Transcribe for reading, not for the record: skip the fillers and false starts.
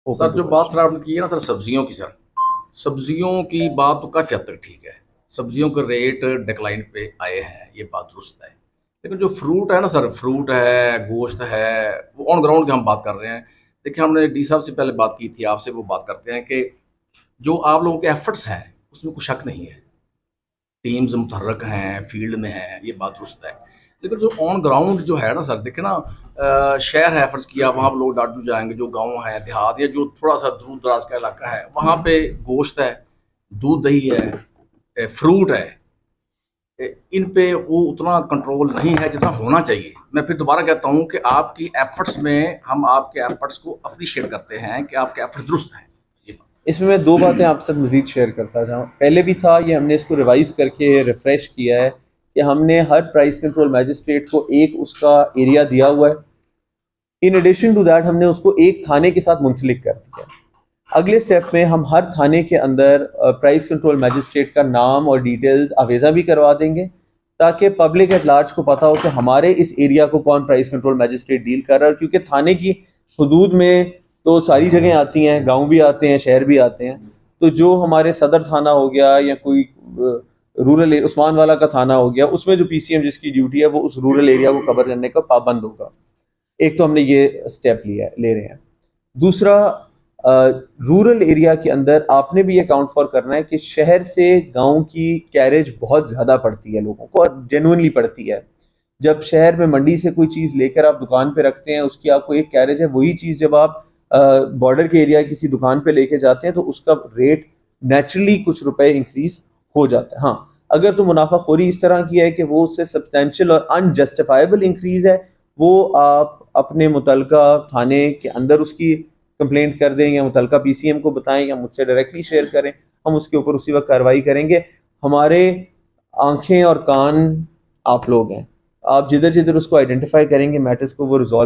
Sir जो बात sir आपने की है ना सर सब्जियों की, सर सब्जियों की बात तो काफ़ी हद तक ठीक है। सब्जियों के रेट डिक्लाइन पे आए हैं, ये बात दुरुस्त है। लेकिन जो फ्रूट है ना सर, फ्रूट है, गोश्त है, वो ऑन ग्राउंड की हम बात कर रहे हैं। देखिए, हमने डी साहब से पहले बात की थी, आपसे वो बात करते हैं कि जो आप लोगों के एफर्ट्स हैं उसमें कोई शक नहीं है। टीम्स मुतहरक हैं, फील्ड में हैं, ये बात दुरुस्त है। लेकिन जो ऑन ग्राउंड जो है ना सर, देखिए ना, शहर है फ़र्ज़ किया, वहाँ पर लोग डाटू जाएँगे, जो गाँव है, देहात या जो थोड़ा-सा दूर-दराज़ का इलाका है, वहाँ पे गोश्त है, दूध-दही है, फ्रूट है। इन पे वो उतना कंट्रोल नहीं है जितना होना चाहिए। मैं फिर दोबारा कहता हूँ कि आपकी एफ़र्ट्स में हम आपके एफ़र्ट्स को एप्रिशिएट करते हैं कि आपके एफ़र्ट दुरुस्त हैं। जी। इसमें मैं दो बातें आपसे मज़ीद शेयर करता जाऊँ। पहले भी था, ये हमने इसको रिवाइज़ करके रिफ़्रेश किया है कि हमने हर प्राइस कंट्रोल मैजिस्ट्रेट को एक उसका एरिया दिया हुआ है। इन एडिशन टू दैट हमने उसको एक थाने के साथ मुंसलिक कर दिया है। अगले स्टेप में हम हर थाने के अंदर प्राइस कंट्रोल मैजिस्ट्रेट का नाम और डिटेल्स आवेज़ा भी करवा देंगे, ताकि पब्लिक एट लार्ज को पता हो कि हमारे इस एरिया को कौन प्राइस कंट्रोल मैजिस्ट्रेट डील कर रहा है। क्योंकि थाने की हदूद में तो सारी जगह आती हैं, गांव भी आते हैं, शहर भी आते हैं। तो जो हमारे सदर थाना हो गया या कोई रूरल उस्मान वाला का थाना हो गया, उसमें जो पीसीएम जिसकी ड्यूटी है वो उस रूरल एरिया को कवर करने का पाबंद होगा। एक तो हमने ये स्टेप लिया है, ले रहे हैं। दूसरा, रूरल एरिया के अंदर आपने भी ये काउंट फॉर करना है कि शहर से गांव की कैरेज बहुत ज़्यादा पड़ती है लोगों को, और जेनुअनली पड़ती है। जब शहर में मंडी से कोई चीज़ लेकर आप दुकान पे रखते हैं, उसकी आपको एक कैरेज है। वही चीज़ जब आप बॉर्डर के एरिया किसी दुकान पे लेके जाते हैं तो उसका रेट नेचुरली कुछ रुपए इंक्रीज हो जाता है। हाँ, अगर तो मुनाफाखोरी इस तरह की है कि वो उससे सब्सटेंशियल और अनजस्टिफाइबल इंक्रीज है, वो आप अपने मुतलका थाने के अंदर उसकी कंप्लेंट कर दें, या मुतलका पीसीएम को बताएं, या मुझसे डायरेक्टली शेयर करें। हम उसके ऊपर उसी वक्त कार्रवाई करेंगे। हमारे आंखें और कान आप लोग हैं। आप जिधर जिधर उसको आइडेंटिफाई करेंगे मैटर्स को, वो रिजॉल्व